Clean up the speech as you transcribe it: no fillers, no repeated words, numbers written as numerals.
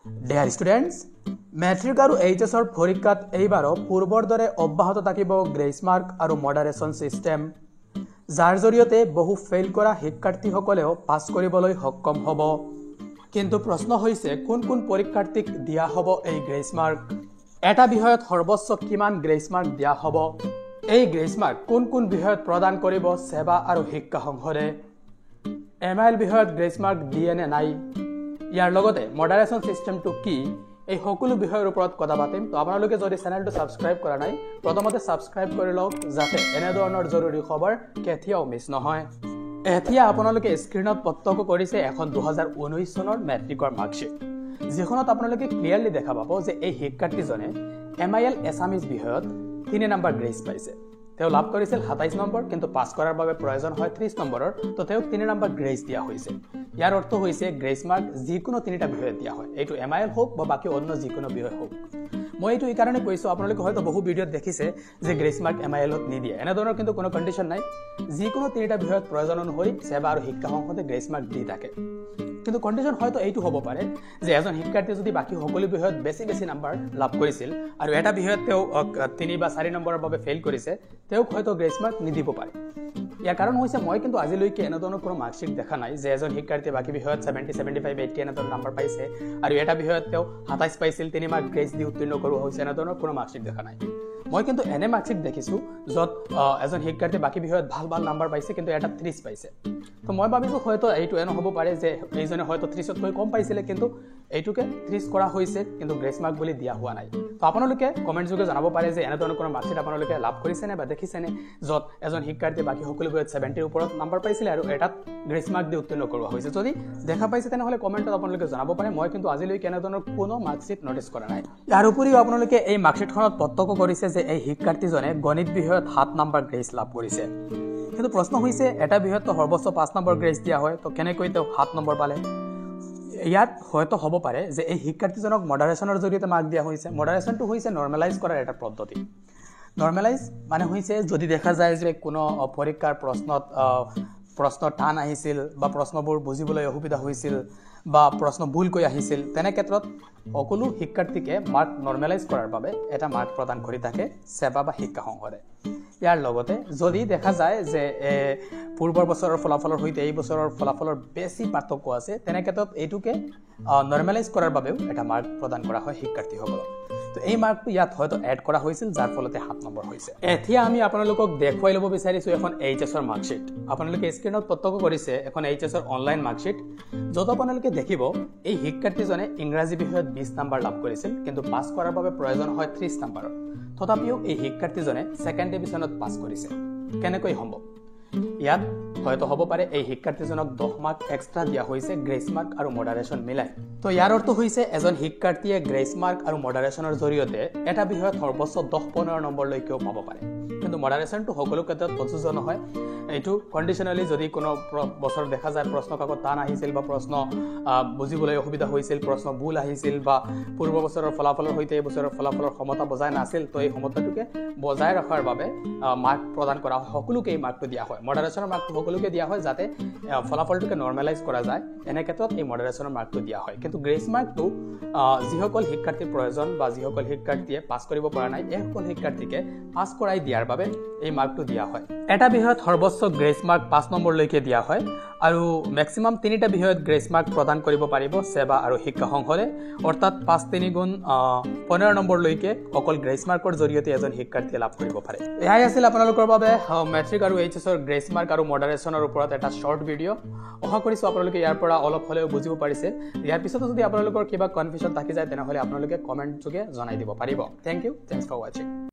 Dear students, matric আৰু এইচএছৰ পৰীক্ষাত এইবাৰো পূৰ্বৰ দৰে অব্যাহত থাকিব গ্ৰেছ মাৰ্ক আৰু মডাৰেশ্যন সিস্টেম যাৰ জৰিয়তে বহু ফেইল কৰা শিক্ষাৰ্থীসকলেও পাছ কৰিবলৈ সক্ষম হ'ব কিন্তু প্ৰশ্ন হৈছে কোন কোন পৰীক্ষাৰ্থীক দিয়া হ'ব এই গ্ৰেছ মাৰ্ক এটা বিষয়ত সৰ্বোচ্চ কিমান গ্ৰেছ মাৰ্ক দিয়া হ'ব এই গ্ৰেছ মাৰ্ক কোন কোন বিষয়ত প্ৰদান কৰিব সেৱা আৰু শিক্ষা সংসদে এমআইএল বিষয়ত গ্ৰেছ মাৰ্ক দিয়ে নে নাই ইয়াৰ লগতে মডাৰেশ্যন সিস্টেমটো কি এই সকলো বিষয়ৰ ওপৰত কথা পাতিম তো আপোনালোকে যদি চেনেলটো সাবস্ক্ৰাইব কৰা নাই প্ৰথমতে সাবস্ক্ৰাইব কৰি লওক যাতে এনে ধৰণৰ জৰুৰী খবৰ কেতিয়াও মিছ নহয় এতিয়া আপোনালোকে স্ক্ৰিনত প্ৰত্যক্ষ কৰিছে এখন 2019 চনৰ মেট্ৰিকৰ মাৰ্কশিট যিখনত আপোনালোকে ক্লিয়াৰলি দেখা পাব যে এই শিক্ষাৰ্থীজনে এমআইএল এছামিজ বিষয়ত 3 নম্বৰ গ্ৰেছ পাইছে তেওঁ লাভ কৰিছিল 27 নম্বৰ কিন্তু পাছ কৰাৰ বাবে প্ৰয়োজন হয় 30 নম্বৰৰ তো তেওঁক 3 নম্বৰ গ্ৰেছ দিয়া হৈছে ইয়াৰ অৰ্থ হৈছে গ্ৰেছ মাৰ্ক যিকোনো 3টা বিষয়ত দিয়া হয় এইটো এমআইএল হোক বা বাকি অন্য যিকোনো বিষয় হোক মই এইটো এই কাৰণে কৈছো আপোনালোকে হয়তো বহু ভিডিঅত দেখিছে যে গ্ৰেছ মাৰ্ক এমআইএলত নিদিয়ে এনে ধৰণৰ কিন্তু কোনো কন্ডিশন নাই যিকোনো 3টা বিষয়ত প্ৰয়োজন অনুসৰি সেৱা আৰু শিক্ষা সংসদে গ্ৰেছ মাৰ্ক দি থাকে কিন্তু কন্ডিশন হয়তো এইটো হ'ব পাৰে যে এজন শিক্ষাৰ্থী যদি বাকি সকলো বিষয়ত বেছি নম্বৰ লাভ কৰিছিল আৰু এটা বিষয়ত তেওঁ 3 বা 4 নম্বৰৰ বাবে ফেইল কৰিছে তেওঁক হয়তো গ্ৰেছ মাৰ্ক নিদিব পাৰে ইয়াৰ কাৰণ হৈছে মই কিন্তু আজিলৈকে এনে ধৰণৰ কোনো মাৰ্কশিট দেখা নাই যে এজন শিক্ষাৰ্থীয়ে বাকি বিষয়ত 70 75 80 এনে ধৰণৰ নম্বৰ পাইছে আৰু এটা বিষয়ত তেওঁ 27 পাইছিল 3 মাৰ্ক গ্ৰেছ দি উত্তীৰ্ণ কৰোৱা হৈছে এনে ধৰণৰ কোনো মাৰ্কশিট দেখা নাই মই কিন্তু এনে মাৰ্কশিট দেখিছো যত এজন শিক্ষাৰ্থী বাকি বিষয়ত ভাল নম্বৰ পাইছে কিন্তু এটা 30 পাইছে তো মই ভাবিছো হয়তো এইটো এনে হ'ব পাৰে যে এইজনে হয়তো 30 তকৈ কম পাইছিল কিন্তু এইটোকে 30 কৰা হৈছে কিন্তু গ্ৰেছ মাৰ্ক বুলি দিয়া হোৱা নাই তো আপোনালোকে কমেন্ট যোগে জনাব পাৰে যে এনে ধৰণৰ কোনো মাৰ্কশিট আপোনালোকে লাভ কৰিছে নে বা দেখিছে নে যত এজন শিক্ষাৰ্থী বাকি সকলো বিষয়ত 70 ৰ ওপৰত নম্বৰ পাইছিল আৰু এটাত গ্ৰেছ মাৰ্ক দি উত্তীৰ্ণ কৰোৱা হৈছে যদি দেখা পাইছে তেনেহলে কমেন্টত আপোনালোকে জনাব পাৰে মই কিন্তু আজিলৈকে এনে ধৰণৰ কোনো মাৰ্কশিট নটিচ কৰা নাই ইয়াৰ উপৰিও আপোনালোকে এই মাৰ্কশিটখনত প্ৰত্যক্ষ কৰিছে যে এই শিক্ষাৰ্থীজনে গণিত বিষয়ত 7 নম্বৰ গ্ৰেছ লাভ কৰিছে কিন্তু প্ৰশ্ন হৈছে এটা বিষয়ত সৰ্বোচ্চ 5 নম্বৰ গ্ৰেছ দিয়া হয় তো কেনেকৈ তেওঁ 7 নম্বৰ পালে ইয়াত হয়তো হ'ব পাৰে যে এই শিক্ষাৰ্থীজনক মডাৰেশ্যনৰ জৰিয়তে মাৰ্ক দিয়া হৈছে মডাৰেশ্যনটো হৈছে নৰমেলাইজ কৰাৰ এটা পদ্ধতি নৰমেলাইজ মানে হৈছে যদি দেখা যায় যে কোনো পৰীক্ষাৰ প্ৰশ্ন টান আহিছিল বা প্ৰশ্নবোৰ বুজিবলৈ অসুবিধা হৈছিল বা প্ৰশ্ন ভুলকৈ আহিছিল তেনে ক্ষেত্ৰত সকলো শিক্ষাৰ্থীকে মাৰ্ক নৰমেলাইজ কৰাৰ বাবে এটা মাৰ্ক প্ৰদান কৰি থাকে সেৱা বা শিক্ষা সংসদে ইয়াৰ লগতে যদি দেখা যায় যে পূৰ্বৰ বছৰৰ ফলাফলৰ সৈতে এই বছৰৰ ফলাফলৰ বেছি পাৰ্থক্য আছে তেনে ক্ষেত্ৰত এইটোকে নৰমেলাইজ কৰাৰ বাবেও এটা মাৰ্ক প্ৰদান কৰা হয় শিক্ষাৰ্থীসকলক তো এই মাৰ্কটো ইয়াত হয়তো এড কৰা হৈছিল যাৰ ফলতে 7 নম্বৰ হৈছে এতিয়া আমি আপোনালোকক দেখুৱাই ল'ব বিচাৰিছো এখন এইচএছৰ মাৰ্কশিট আপোনালোকে স্ক্ৰিনত প্ৰত্যক্ষ কৰিছে এখন এইচএছৰ অনলাইন মাৰ্কশিট যত আপোনালোকে দেখিব এই শিক্ষাৰ্থীজনে ইংৰাজী বিষয়ত 20 নম্বৰ লাভ কৰিছিল কিন্তু পাছ কৰাৰ বাবে প্ৰয়োজন হয় 30 নম্বৰৰ তথাপিও এই শিক্ষাৰ্থীজনে সেকেন্ড ডিভিজনত পাছ কৰিছে কেনেকৈ সম্ভৱ ইয়াত হয়তো হ'ব পাৰে এই শিক্ষাৰ্থীজনক 10 মাৰ্ক এক্সট্ৰা দিয়া হৈছে গ্ৰেছ মাৰ্ক আৰু মডাৰেশ্যন মিলাই তো ইয়াৰ অৰ্থ হৈছে এজন শিক্ষাৰ্থীয়ে গ্ৰেছ মাৰ্ক আৰু মডাৰেশ্যনৰ জৰিয়তে এটা বিষয়ত সৰ্বোচ্চ 10-15 নম্বৰলৈকেও পাব পাৰে কিন্তু মডাৰেশ্যনটো সকলো ক্ষেত্ৰত প্ৰযোজ্য নহয় এইটো কন্ডিশনালি যদি কোনো বছৰ দেখা যায় প্ৰশ্ন কাকত টান আহিছিল বা প্ৰশ্ন বুজিবলৈ অসুবিধা হৈছিল প্ৰশ্ন ভুল আহিছিল বা পূৰ্ব বছৰৰ ফলাফলৰ সৈতে এই বছৰৰ ফলাফলৰ সমতা বজাই নাছিল তো এই সমতাটোকে বজাই ৰখাৰ বাবে মাৰ্ক প্ৰদান কৰা সকলোকে এই মাৰ্কটো দিয়া হয় মডাৰেশ্যনৰ মাৰ্কটো সকলোকে দিয়া হয় যাতে ফলাফলটোকে নৰমেলাইজ কৰা যায় এনে ক্ষেত্ৰত এই মডাৰেশ্যনৰ মাৰ্কটো দিয়া হয় কিন্তু গ্ৰেছ মাৰ্কটো যিসকল শিক্ষাৰ্থীৰ প্ৰয়োজন বা যিসকল শিক্ষাৰ্থীয়ে পাছ কৰিব পৰা নাই এই সকল শিক্ষাৰ্থীকে পাছ কৰাই দিয়াৰ বাবে এই মাৰ্কটো দিয়া হয় এটা বিষয়ত সৰ্বোচ্চ গ্ৰেছ মাৰ্ক 5 নম্বৰলৈকে দিয়া হয় আৰু ম্যাক্সিমাম 3টা বিষয়ত গ্ৰেছ মাৰ্ক প্ৰদান কৰিব পাৰিব সেৱা আৰু শিক্ষা সংসদে অৰ্থাৎ 5-3 গুণ 15 নম্বৰলৈকে অকল গ্ৰেছ মাৰ্কৰ জৰিয়তে এজন শিক্ষাৰ্থীয়ে লাভ কৰিব পাৰে এয়াই আছিল আপোনালোকৰ বাবে মেট্ৰিক আৰু এইচএছৰ গ্ৰেছ মাৰ্ক আৰু মডাৰেশ্যনৰ ওপৰত এটা শৰ্ট ভিডিঅ আশা কৰিছো আপোনালোকে ইয়াৰ পৰা অলপ হলেও বুজিব পাৰিছে ইয়াৰ পিছতো যদি আপোনালোকৰ কিবা কনফিউজন থাকি যায় তেনেহলে আপোনালোকে কমেন্ট যোগে জনাই দিব পাৰিব thank you thanks for watching